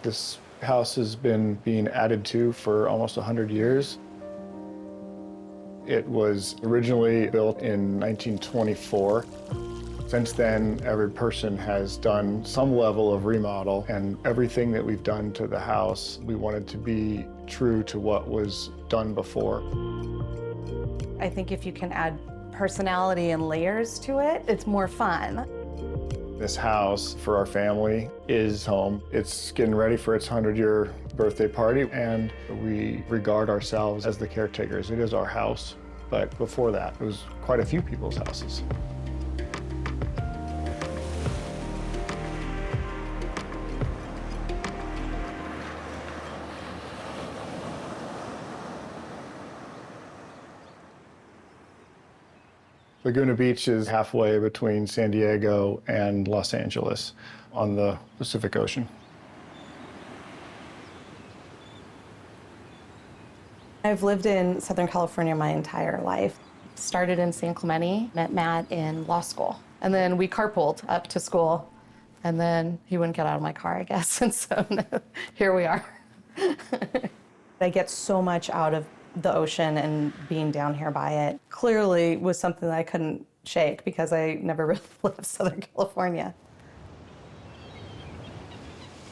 This house has been being added to for almost 100 years. It was originally built in 1924. Since then, every person has done some level of remodel, and everything that we've done to the house, we wanted to be true to what was done before. I think if you can add personality and layers to it, it's more fun. This house for our family is home. It's getting ready for its 100-year birthday party, and we regard ourselves as the caretakers. It is our house, but before that, it was quite a few people's houses. Laguna Beach is halfway between San Diego and Los Angeles on the Pacific Ocean. I've lived in Southern California my entire life. Started in San Clemente, met Matt in law school, and then we carpooled up to school, and then he wouldn't get out of my car, I guess, and so here we are. I get so much out of the ocean and being down here by it. Clearly was something that I couldn't shake because I never really left Southern California.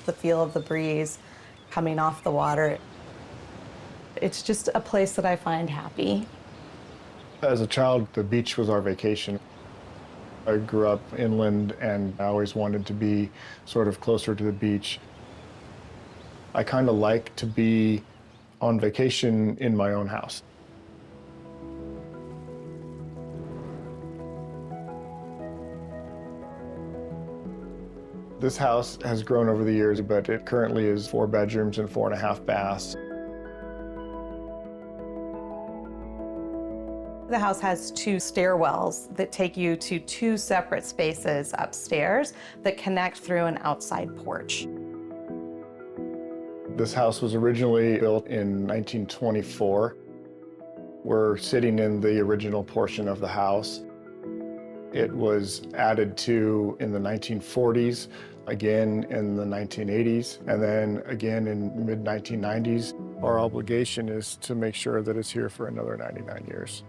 The feel of the breeze coming off the water, it's just a place that I find happy. As a child, the beach was our vacation. I grew up inland and I always wanted to be sort of closer to the beach. I kind of like to be on vacation in my own house. This house has grown over the years, but it currently is 4 bedrooms and 4.5 baths. The house has 2 stairwells that take you to 2 separate spaces upstairs that connect through an outside porch. This house was originally built in 1924. We're sitting in the original portion of the house. It was added to in the 1940s, again in the 1980s, and then again in mid-1990s. Our obligation is to make sure that it's here for another 99 years.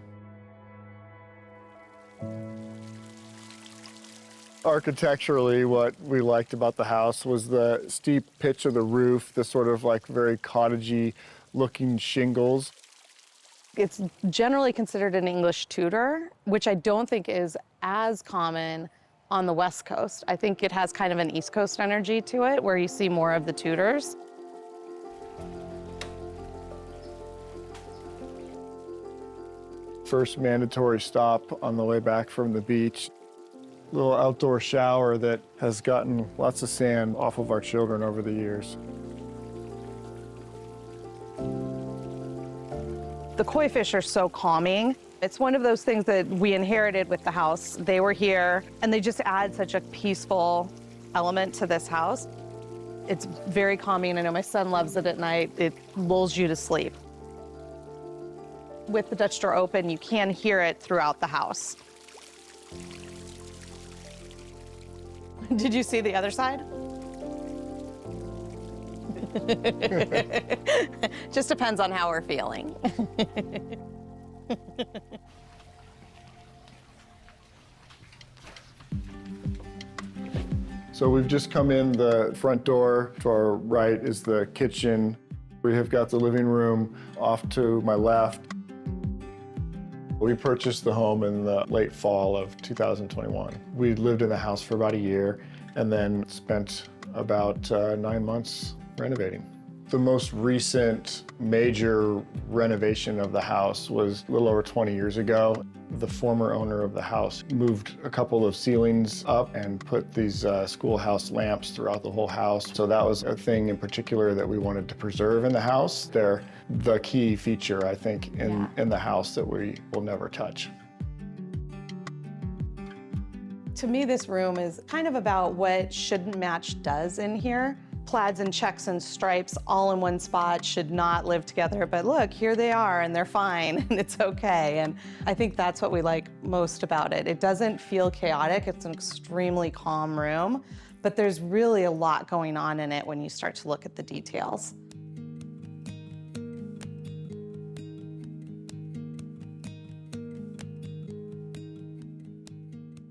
Architecturally, what we liked about the house was the steep pitch of the roof, the sort of like very cottagey looking shingles. It's generally considered an English Tudor, which I don't think is as common on the West Coast. I think it has kind of an East Coast energy to it, where you see more of the Tudors. First mandatory stop on the way back from the beach. Little outdoor shower that has gotten lots of sand off of our children over the years. The koi fish are so calming. It's one of those things that we inherited with the house. They were here, and they just add such a peaceful element to this house. It's very calming. I know my son loves it at night. It lulls you to sleep. With the Dutch door open, you can hear it throughout the house. Did you see the other side? Just depends on how we're feeling. So we've just come in the front door. To our right is the kitchen. We have got the living room off to my left. We purchased the home in the late fall of 2021. We lived in the house for about a year and then spent about 9 months renovating. The most recent major renovation of the house was a little over 20 years ago. The former owner of the house moved a couple of ceilings up and put these schoolhouse lamps throughout the whole house. So that was a thing in particular that we wanted to preserve in the house. They're the key feature, I think, in the house that we will never touch. To me, this room is kind of about what shouldn't match does in here. Plaids and checks and stripes all in one spot should not live together, but look, here they are and they're fine and it's okay. And I think that's what we like most about it. It doesn't feel chaotic. It's an extremely calm room, but there's really a lot going on in it when you start to look at the details.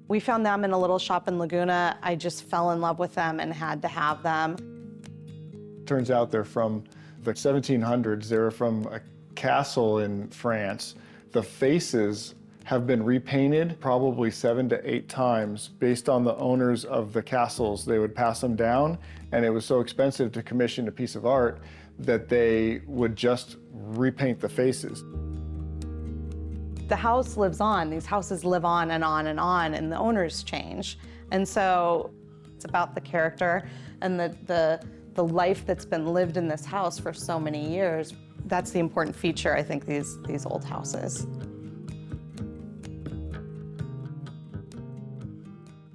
We found them in a little shop in Laguna. I just fell in love with them and had to have them. Turns out they're from the 1700s. They're from a castle in France. The faces have been repainted probably 7 to 8 times based on the owners of the castles. They would pass them down, and it was so expensive to commission a piece of art that they would just repaint the faces. The house lives on. These houses live on and on and on, and the owners change. And so it's about the character and the life that's been lived in this house for so many years. That's the important feature, I think, these old houses.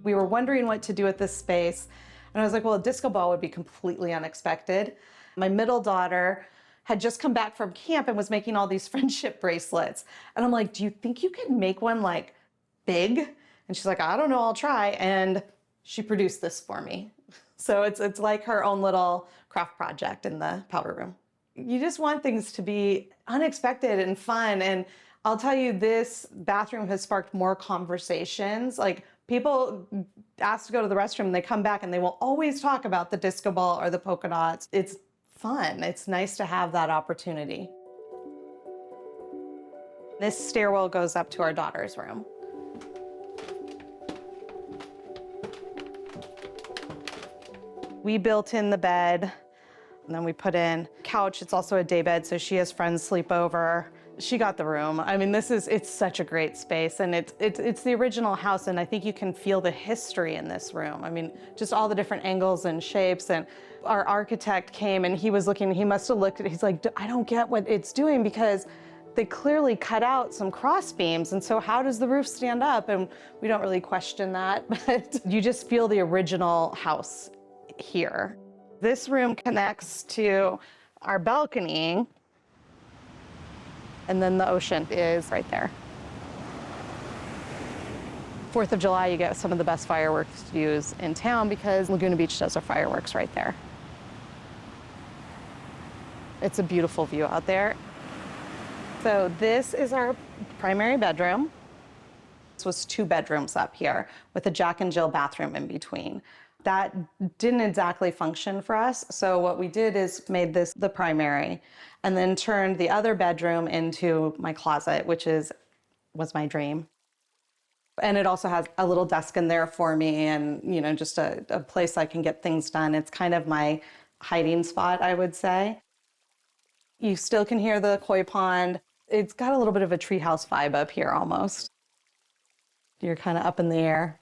We were wondering what to do with this space, and I was like, well, a disco ball would be completely unexpected. My middle daughter had just come back from camp and was making all these friendship bracelets. And I'm like, do you think you could make one like big? And she's like, I don't know, I'll try. And she produced this for me. So it's like her own little craft project in the powder room. You just want things to be unexpected and fun. And I'll tell you, this bathroom has sparked more conversations. Like, people ask to go to the restroom and they come back and they will always talk about the disco ball or the polka dots. It's fun. It's nice to have that opportunity. This stairwell goes up to our daughter's room. We built in the bed, and then we put in couch. It's also a day bed, so she has friends sleep over. She got the room. I mean, it's such a great space, and it's the original house, and I think you can feel the history in this room. I mean, just all the different angles and shapes. And our architect came and he was looking, he must have looked at it, he's like, I don't get what it's doing, because they clearly cut out some cross beams, and so how does the roof stand up? And we don't really question that, but you just feel the original house here. This room connects to our balcony, and then the ocean is right there. 4th of July, you get some of the best fireworks views in town because Laguna Beach does their fireworks right there. It's a beautiful view out there. So this is our primary bedroom. This was 2 bedrooms up here with a Jack and Jill bathroom in between. That didn't exactly function for us. So what we did is made this the primary and then turned the other bedroom into my closet, which was my dream. And it also has a little desk in there for me and, you know, just a place I can get things done. It's kind of my hiding spot, I would say. You still can hear the koi pond. It's got a little bit of a treehouse vibe up here almost. You're kind of up in the air.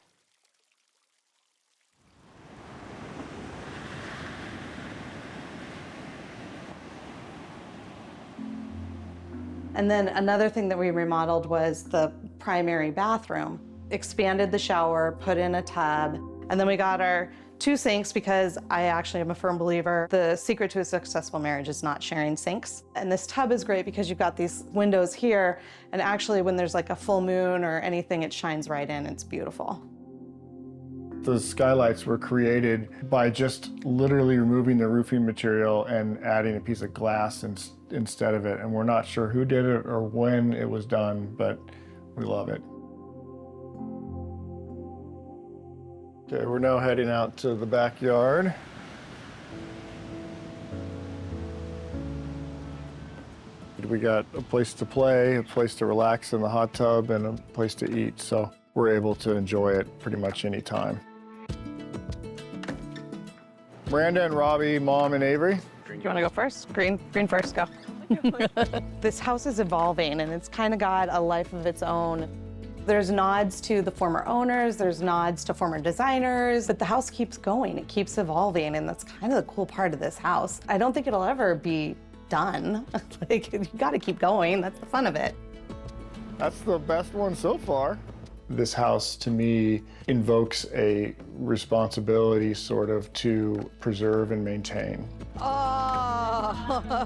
And then another thing that we remodeled was the primary bathroom. Expanded the shower, put in a tub, and then we got our 2 sinks because I actually am a firm believer the secret to a successful marriage is not sharing sinks. And this tub is great because you've got these windows here, and actually when there's like a full moon or anything, it shines right in. It's beautiful. The skylights were created by just literally removing the roofing material and adding a piece of glass instead of it. And we're not sure who did it or when it was done, but we love it. Okay, we're now heading out to the backyard. We got a place to play, a place to relax in the hot tub, and a place to eat, so we're able to enjoy it pretty much any time. Miranda and Robbie, Mom and Avery. Do you want to go first? Green first, go. This house is evolving, and it's kind of got a life of its own. There's nods to the former owners, there's nods to former designers, but the house keeps going, it keeps evolving, and that's kind of the cool part of this house. I don't think it'll ever be done. Like, you gotta keep going, that's the fun of it. That's the best one so far. This house, to me, invokes a responsibility sort of to preserve and maintain. Oh!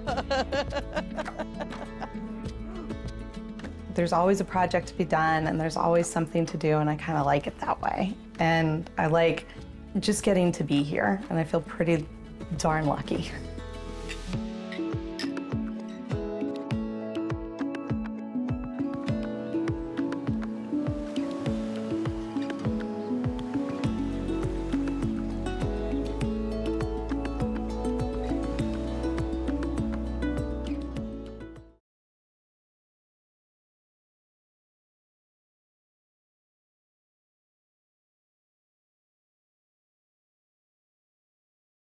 There's always a project to be done, and there's always something to do, and I kind of like it that way. And I like just getting to be here, and I feel pretty darn lucky.